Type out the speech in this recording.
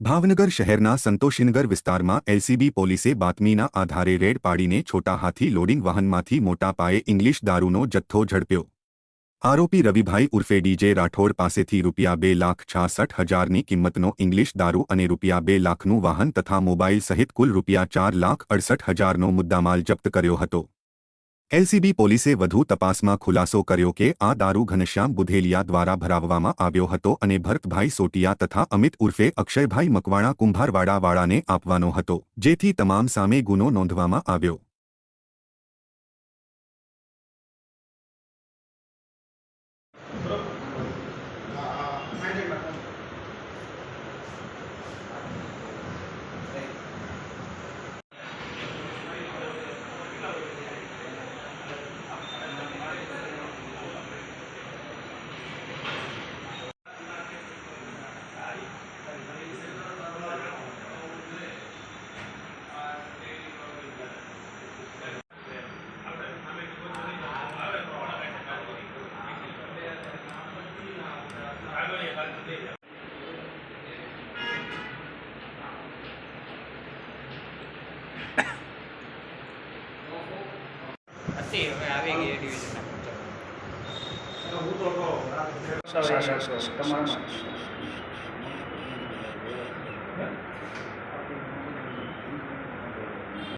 ભાવનગર શહેરના સંતોષીનગર વિસ્તારમાં એલસીબી પોલીસે બાતમીના આધારે રેડ પાડીને છોટા હાથી લોડિંગ વાહનમાંથી મોટા પાયે ઇંગ્લિશ દારૂનો જથ્થો ઝડપ્યો। આરોપી રવિભાઈ ઉર્ફે ડીજે રાઠોડ પાસેથી ₹2,66,000ની કિંમતનો ઇંગ્લિશ દારૂ અને ₹2,00,000નું વાહન તથા મોબાઈલ સહિત કુલ ₹4,68,000નો મુદ્દામાલ જપ્ત કર્યો હતો। એલસીબી પોલીસે વધુ તપાસમાં ખુલાસો કર્યો કે આ દારૂ ઘનશ્યામ બુધેલિયા દ્વારા ભરાવવામાં આવ્યો હતો અને ભરતભાઈ સોટિયા તથા અમિત ઉર્ફે અક્ષયભાઈ મકવાણા કુંભારવાડાવાળાને આપવાનો હતો, જેથી તમામ સામે ગુનો નોંધવામાં આવ્યો। આવી ગઈ ડિવિઝન તમારા